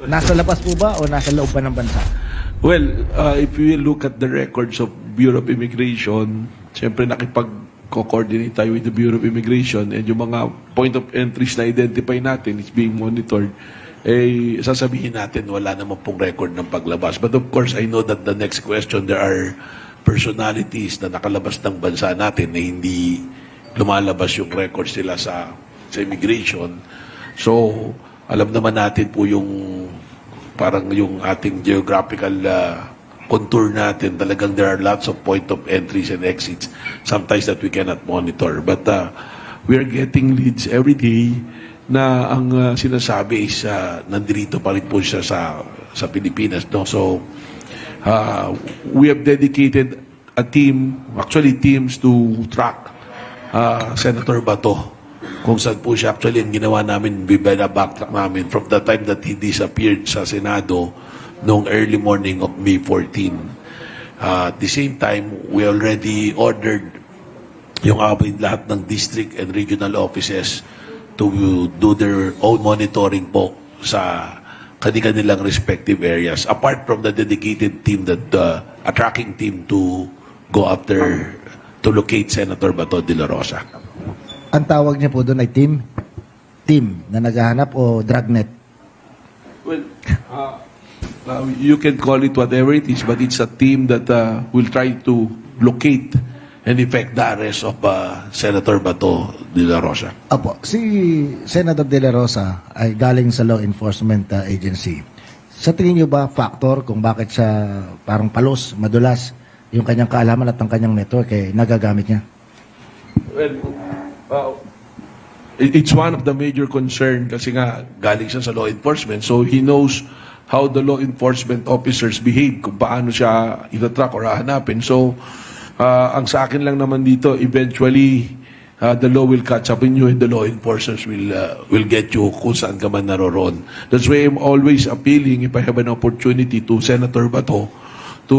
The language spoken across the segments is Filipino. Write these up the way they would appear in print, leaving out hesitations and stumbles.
Nasa labas po ba o nasa loob ba ng bansa? Well, if we look at the records of Bureau of Immigration, siyempre nakipag-coordinate tayo with the Bureau of Immigration and yung mga point of entries na identify natin is being monitored, eh, sasabihin natin wala naman pong record ng paglabas. But of course, I know that the next question, there are personalities na nakalabas ng bansa natin na hindi lumalabas yung records nila sa immigration. So, alam naman natin po yung parang yung ating geographical contour natin. Talagang there are lots of point of entries and exits sometimes that we cannot monitor. But we are getting leads every day na ang sinasabi is nandito pa rin po siya sa Pilipinas. No? So, we have dedicated a team, actually teams to track Senator Bato. Kung saan po siya, actually, ang ginawa namin, backtrack namin from the time that he disappeared sa Senado noong early morning of May 14. At the same time, we already ordered yung lahat ng district and regional offices to do their own monitoring po sa kanilang respective areas. Apart from the dedicated team, a tracking team to go after, to locate Senator Bato de la Rosa. Ang tawag niya po doon ay team na naghahanap o dragnet? Well, you can call it whatever it is, but it's a team that will try to locate and effect the arrest of Senator Bato de la Rosa. Apo, si Senator de la Rosa ay galing sa law enforcement agency. Sa tingin niyo ba factor kung bakit siya parang palos, madulas, yung kanyang kaalaman at ang kanyang network ay nagagamit niya? Well, it's one of the major concern kasi nga galing siya sa law enforcement, so he knows how the law enforcement officers behave, kung paano siya itatrack or hahanapin. So, ang sa akin lang naman dito, eventually, the law will catch up in you and the law enforcers will get you kung saan ka man naroroon. That's why I'm always appealing, if I have an opportunity, to Senator Bato to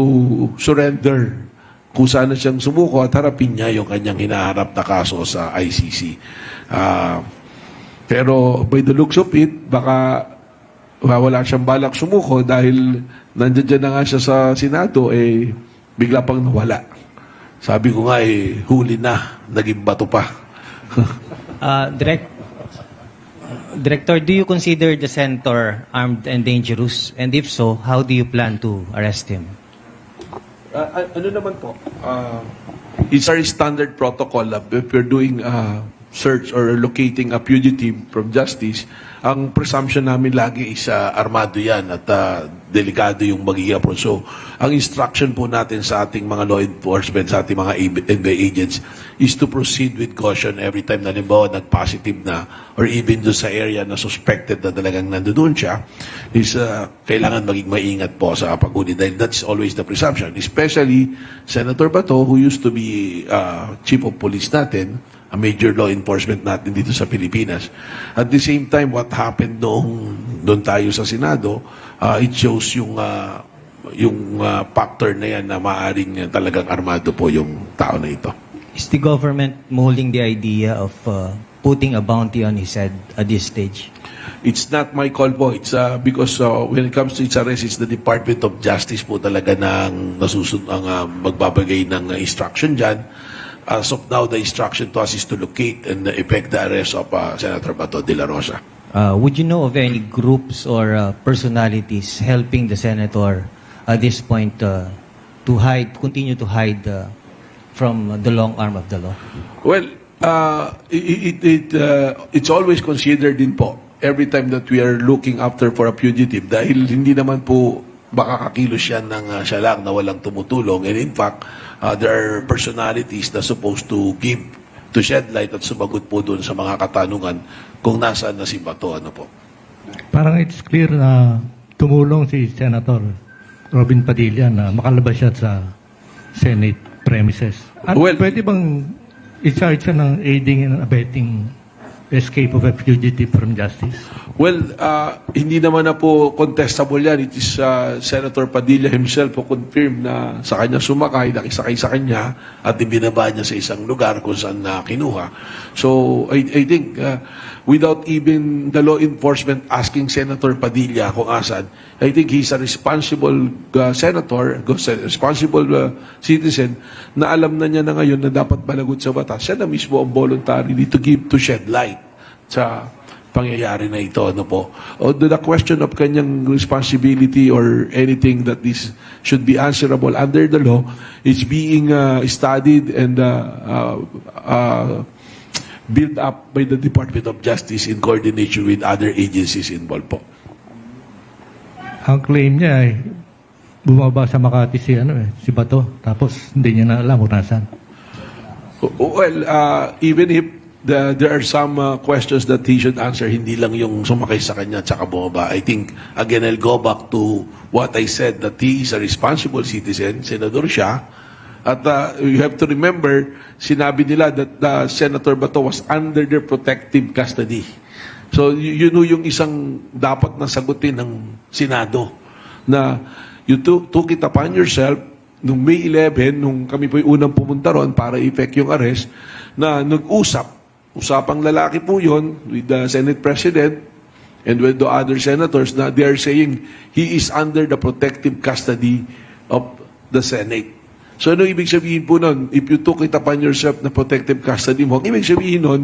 surrender kung saan siyang sumuko at harapin niya yung kanyang hinaharap na kaso sa ICC. Pero by the looks of it, baka wala siyang balak sumuko dahil nandiyan na nga siya sa Senado, eh, bigla pang nawala. Sabi ko nga, huli na, naging bato pa. Director, do you consider the senator armed and dangerous? And if so, how do you plan to arrest him? Ano naman po? It's our standard protocol. If we're doing search or locating a fugitive from justice, ang presumption namin lagi is armado yan at delikado yung magiging approach. So, ang instruction po natin sa ating mga law enforcement, sa ating mga NBI agents, is to proceed with caution every time na limbawa nag-positive na or even doon sa area na suspected na talagang nandoon siya, is kailangan maging maingat po sa paghuli dahil that's always the presumption. Especially Senator Bato, who used to be chief of police natin, a major law enforcement natin dito sa Pilipinas. At the same time, what happened doon tayo sa Senado, it shows yung factor na yan na maaaring talagang armado po yung tao na ito. Is the government holding the idea of putting a bounty on his head at this stage? It's not my call po. It's because when it comes to its arrest, it's the Department of Justice po talaga ang magbabagay ng instruction dyan. As of now, the instruction to us is to locate and effect the arrest of Senator Bato de la Rosa. Would you know of any groups or personalities helping the senator at this point to continue to hide from the long arm of the law? Well, it's always considered din po every time that we are looking after for a fugitive dahil hindi naman po baka kakilos siya ng siya lang na walang tumutulong. And in fact, there are personalities na supposed to shed light at sumagot po doon sa mga katanungan kung nasaan na si Bato. Ano po? Parang it's clear na tumulong si Senator Robin Padilla na makalabas siya sa Senate premises. At Well, pwede bang i-charge siya ng aiding and abetting escape of a fugitive from justice? Well, hindi naman na po contestable yan. It is Senator Padilla himself po confirmed na sa kanya sumakay, nakisakay sa kanya at ibinaba niya sa isang lugar kung saan na kinuha. So, I think without even the law enforcement asking Senator Padilla kung asan. I think he's a responsible senator, responsible citizen na alam na niya na ngayon na dapat malagot sa batas. Siya na mismo ang voluntarily to shed light sa pangyayari na ito. Ano po? O the question of kanyang responsibility or anything that this should be answerable under the law is being studied and built up by the Department of Justice in coordination with other agencies involved po. Ang claim niya ay bumaba sa Makati si Bato, tapos hindi niya na alam kung nasaan. Well, even if there are some questions that he should answer, hindi lang yung sumakay sa kanya at saka bumaba. I think, again, I'll go back to what I said, that he is a responsible citizen, senador siya. At you have to remember, sinabi nila that Senator Bato was under their protective custody. So, you know yung isang dapat na sagutin ng Senado, na you took it upon yourself, nung May 11, nung kami po yung unang pumunta ron para i-effect yung arrest, na usapang lalaki po yun with the Senate President and with the other senators na they are saying he is under the protective custody of the Senate. So ano ibig sabihin po nun? If you took it upon yourself na protective custody mo, ibig sabihin nun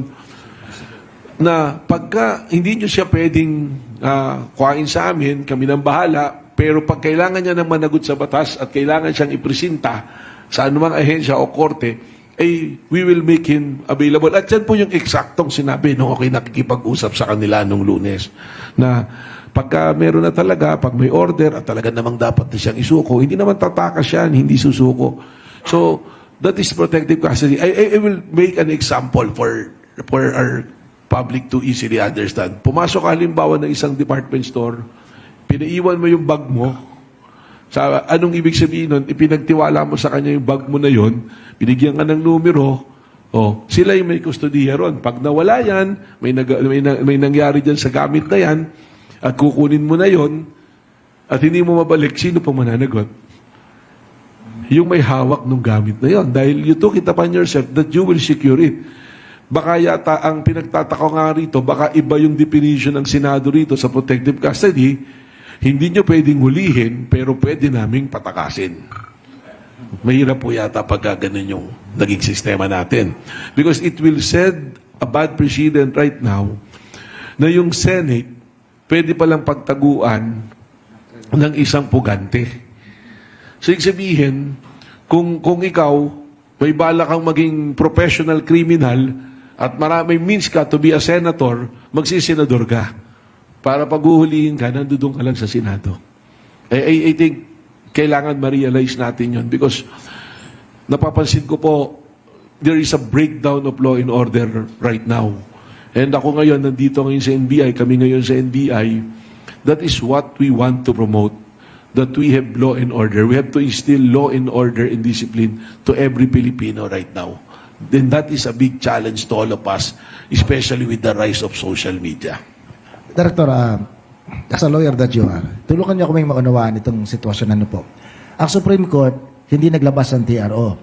na pagka hindi nyo siya pwedeng kuhain sa amin, kami nang bahala, pero pag kailangan niya ng managot sa batas at kailangan siyang ipresenta sa anumang ahensya o korte, we will make him available. At yan po yung eksaktong sinabi nung ako'y nakikipag-usap sa kanila nung Lunes. Na pagka meron na talaga, pag may order at talaga namang dapat na siyang isuko, hindi naman tatakas yan, hindi susuko. So, that is protective custody. I will make an example for our public to easily understand. Pumasok ka halimbawa ng isang department store, pinaiwan mo yung bag mo, sa anong ibig sabihin nun, ipinagtiwala mo sa kanya yung bag mo na yon, binigyan ka ng numero, sila yung may kustodiya ron. Pag nawala yan, may nangyari dyan sa gamit na yan, at kukunin mo na yon, at hindi mo mabalik, sino pa mananagot? Yung may hawak ng gamit na yon. Dahil you took it upon yourself that you will secure it. Baka yata ang pinagtataka nga rito, baka iba yung definition ng Senado rito sa protective custody. Hindi nyo pwedeng hulihin, pero pwede naming patakasin. Mahirap po yata pag ganun yung naging sistema natin. Because it will set a bad precedent right now na yung Senate pwede palang pagtaguan ng isang pugante. So, ibig sabihin, kung ikaw may bala kang maging professional criminal at maraming means ka to be a senator, magsisenador ka. Para paghuhulihin ka, nandudong ka lang sa Senado. I think, kailangan ma-realize natin yun because napapansin ko po, there is a breakdown of law and order right now. And ako ngayon, nandito ngayon sa NBI, kami ngayon sa NBI, that is what we want to promote, that we have law and order. We have to instill law and order and discipline to every Filipino right now. Then that is a big challenge to all of us, especially with the rise of social media. Director, as a lawyer that you are, tulungan niyo kaming maunawaan itong sitwasyon ano po. Ang Supreme Court, hindi naglabas ng TRO.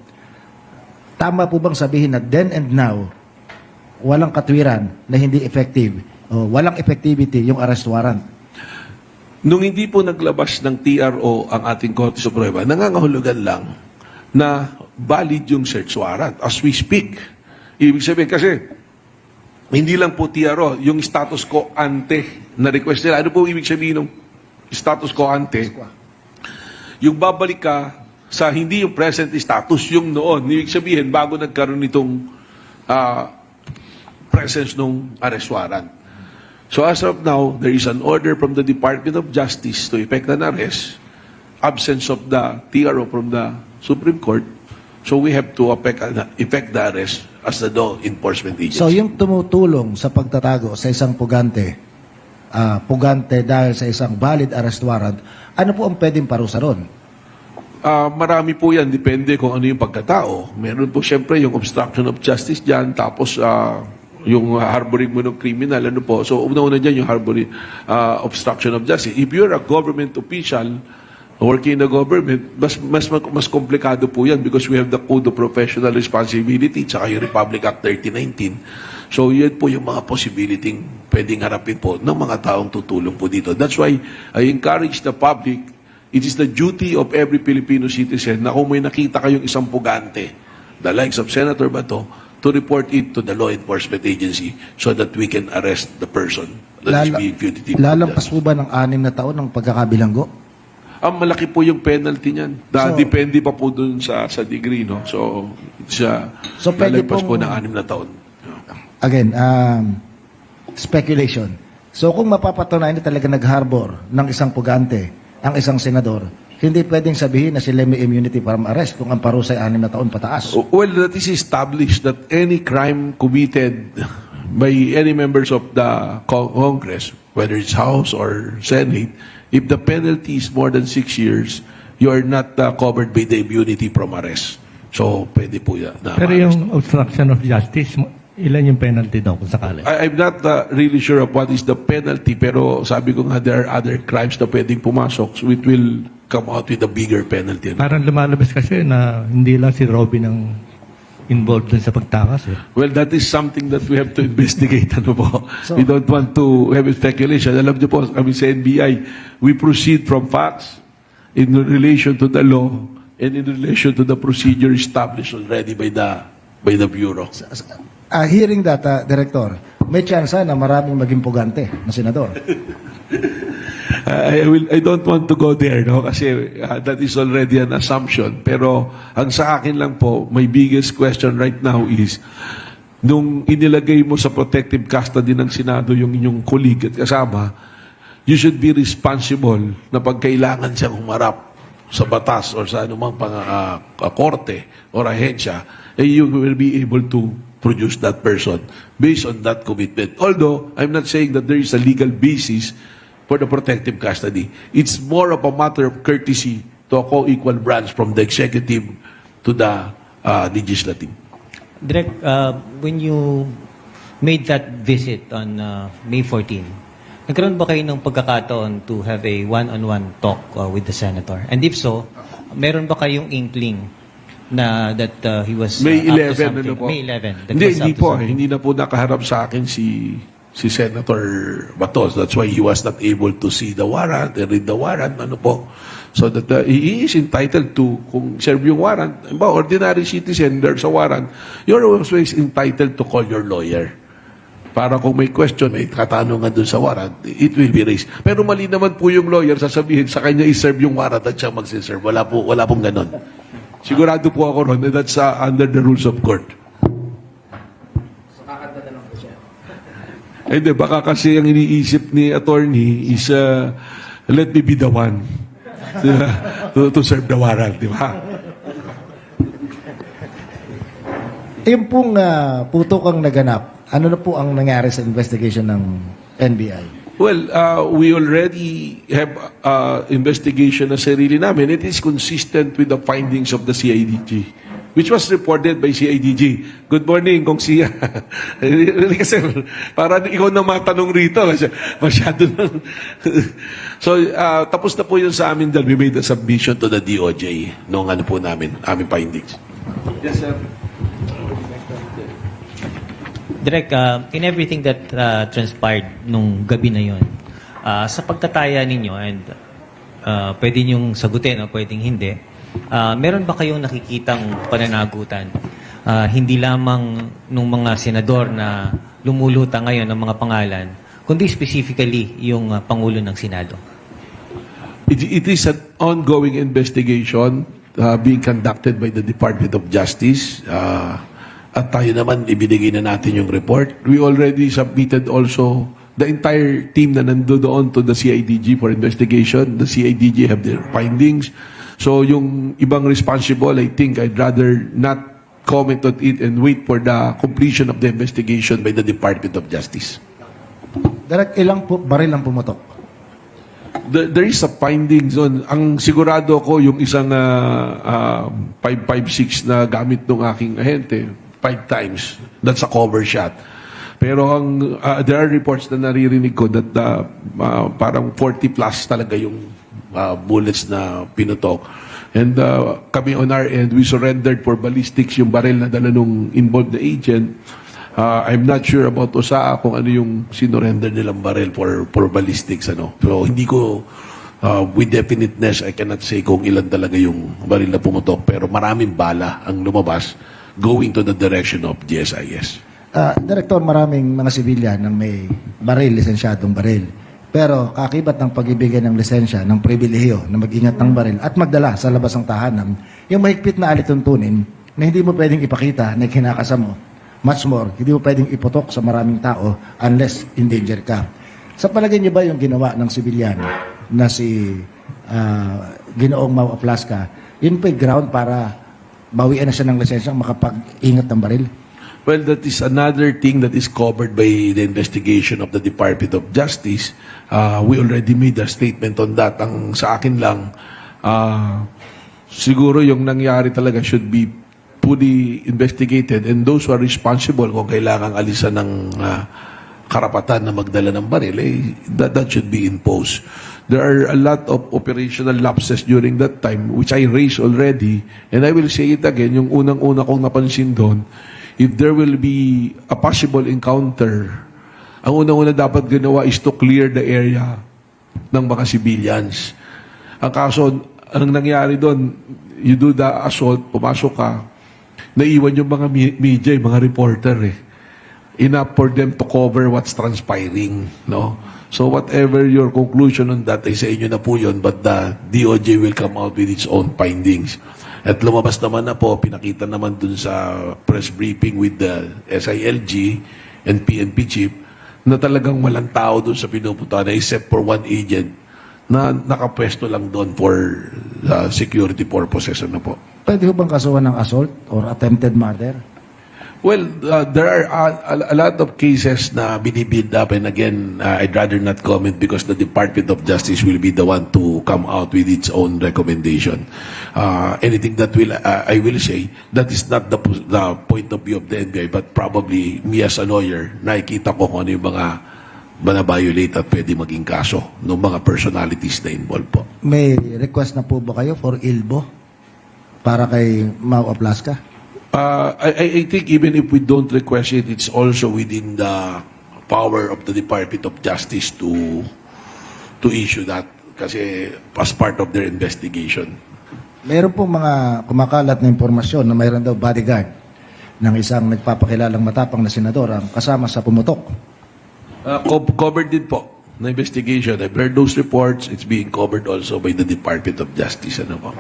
Tama po bang sabihin na then and now, walang katwiran na hindi effective o walang effectivity yung arrest warrant? Nung hindi po naglabas ng TRO ang ating Korte Suprema, nangangahulugan lang na valid yung search warrant as we speak. Ibig sabihin kasi, hindi lang po TRO, yung status quo ante na request nila. Ano po ibig sabihin ng status quo ante? Yung babalik ka sa hindi yung present status, yung noon. Ibig sabihin, bago nagkaroon nitong presence ng arrest warrant. So as of now, there is an order from the Department of Justice to effect an arrest, absence of the TRO from the Supreme Court. So we have to effect the arrest as the law enforcement agency. So yung tumutulong sa pagtatago sa isang pugante dahil sa isang valid arrest warrant, ano po ang pwedeng parusa ron? Marami po yan, depende kung ano yung pagkatao. Meron po siyempre yung obstruction of justice dyan, tapos yung harboring mo ng criminal, ano po. So una-una dyan yung harboring obstruction of justice. If you're a government official, working in the government, mas komplikado po yan because we have the Code of Professional Responsibility tsaka yung Republic Act 3019. So, yan po yung mga possibility pwedeng harapin po ng mga taong tutulong po dito. That's why I encourage the public, it is the duty of every Filipino citizen na kung may nakita kayong isang pugante, the likes of Senator Bato, to report it to the law enforcement agency so that we can arrest the person that is being fugitive. Lalampas po ba ng 6 na taon ng pagkakabilanggo? Ang malaki po yung penalty niyan. Depende pa po dun sa degree, no? So, So, pwede lalagpas po pong- ng 6 na taon. Again, speculation. So kung mapapatunayan na talaga nag-harbor ng isang pugante ang isang senador, hindi pwedeng sabihin na sila may immunity from arrest kung ang parusa ay 6 na taon pataas. Well, that is established that any crime committed by any members of the Congress, whether it's House or Senate, if the penalty is more than 6 years, you are not covered by the immunity from arrest. So, pwede po yan. Pero yung obstruction of justice, ilan yung penalty daw kung sakali? I'm not really sure of what is the penalty, pero sabi ko nga there are other crimes na pwedeng pumasok, so it will come out with a bigger penalty. Parang lumalabas kasi na hindi lang si Robin ang involved dun sa pagtakas. Well, that is something that we have to investigate. Ano po? So- We don't want to have speculation. Alam niyo po, kami sa NBI, we proceed from facts in relation to the law and in relation to the procedure established already by the Bureau. Hearing that, Director, may chance na maraming maging pugante na senador. I don't want to go there, no? Kasi that is already an assumption. Pero ang sa akin lang po, my biggest question right now is, nung inilagay mo sa protective custody ng Senado yung inyong colleague at kasama, you should be responsible na pag kailangan siyang humarap sa batas or sa anumang korte or ahensya, you will be able to produce that person based on that commitment. Although, I'm not saying that there is a legal basis for the protective custody. It's more of a matter of courtesy to a co-equal branch from the executive to the legislative. Direk, when you made that visit on May 14, nagkaroon ba kayo ng pagkakataon to have a one-on-one talk with the senator? And if so, meron ba kayong inkling na that he was May up to 11, something? ano po? May 11. that Hindi, was up hindi to po. something. Hindi na po nakaharap sa akin si Senator Batos. That's why he was not able to see the warrant and read the warrant. Ano po? So that he is entitled to, kung serve yung warrant, ba, ordinary citizen, there's a warrant, you're always entitled to call your lawyer. Para kung may question, may katanungan dun sa warrant, it will be raised. Pero mali naman po yung lawyer, sasabihin sa kanya i-serve yung warrant at siya magsiserve. Wala pong ganon. Sigurado po ako ron, that's under the rules of court. Hindi, baka kasi ang iniisip ni attorney is, let me be the one to serve the warrant, di ba? Yung pong putukang naganap, ano na po ang nangyari sa investigation ng NBI? Well, we already have investigation na sarili namin. It is consistent with the findings of the CIDG, which was reported by CIDG. Good morning, Kong Sia. Kasi parang ikaw na matanong rito. Masyado na. So, tapos na po yun sa amin dahil we made a submission to the DOJ noong ano po namin, aming findings. Yes, sir. Direk, in everything that transpired nung gabi na yon, sa pagtataya ninyo, and pwede niyong sagutin o pwedeng hindi, meron ba kayong nakikitang pananagutan? Hindi lamang nung mga senador na lumulutang ngayon ng mga pangalan, kundi specifically yung Pangulo ng Senado. It is an ongoing investigation being conducted by the Department of Justice. At tayo naman, ibinigay na natin yung report. We already submitted also the entire team na nandoon to the CIDG for investigation. The CIDG have their findings. So yung ibang responsible, I think I'd rather not comment on it and wait for the completion of the investigation by the Department of Justice. Direct, ilang baril ang pumutok? There is a findings on, ang sigurado ko yung isang 5.56 na gamit ng aking ahente, 5 times. That's a cover shot. Pero there are reports na naririnig ko that parang 40 plus talaga yung bullets na pinutok. And kami on our end, we surrendered for ballistics yung baril na dala nung involved na agent. I'm not sure about Osaa kung ano yung sinurrender nilang barrel for ballistics. So, hindi ko, with definiteness, I cannot say kung ilan talaga yung baril na pumutok. Pero maraming bala ang lumabas going to the direction of GSIS. Director, maraming mga sibilyan ng may baril, lisensyadong baril. Pero kakibat ng pag-ibigay ng lisensya, ng pribilehiyo na mag-ingat ng baril at magdala sa labas ng tahanan, yung mahigpit na alituntunin na hindi mo pwedeng ipakita na kinakasa mo. Much more, hindi mo pwedeng iputok sa maraming tao unless in danger ka. Sa palagay niyo ba yung ginawa ng sibilyan na si Ginoong Mau Aplasca, yun pa yung ground para bawian na siya ng lisensya makapag-ingat ng baril? Well, that is another thing that is covered by the investigation of the Department of Justice. We already made a statement on that. Ang sa akin lang, siguro yung nangyari talaga should be fully investigated, and those who are responsible kung kailangang alisan ng karapatan na magdala ng baril, that should be imposed. There are a lot of operational lapses during that time, which I raised already, and I will say it again, yung unang-una kong napansin doon, if there will be a possible encounter, ang unang-una dapat ginawa is to clear the area ng mga civilians. Ang kaso, anong nangyari doon, you do the assault, pumasok ka, naiwan yung mga media, yung mga reporter enough for them to cover what's transpiring, no? So whatever your conclusion on that, ay sa inyo na po yun, but the DOJ will come out with its own findings. At lumabas naman na po, pinakita naman dun sa press briefing with the SILG and PNP chief na talagang walang tao dun sa pinupuntahan except for one agent na nakapwesto lang doon for security purposes. Ano po? Pwede ho bang kasuhan ng assault or attempted murder? Well, there are a lot of cases na binibuild up, and again, I'd rather not comment because the Department of Justice will be the one to come out with its own recommendation. Anything that I will say, that is not the point of view of the NBI, but probably me as a lawyer, nakikita ko kung ano yung mga violate at pwede maging kaso ng mga personalities na involved po. May request na po ba kayo for ILBO para kay Mau Aplasca? I think even if we don't request it, it's also within the power of the Department of Justice to issue that kasi as part of their investigation. Meron pong mga kumakalat na impormasyon na mayroon daw bodyguard ng isang nagpapakilalang matapang na senador ang kasama sa pumutok. Covered din po na investigation. I've heard those reports. It's being covered also by the Department of Justice. Ano po?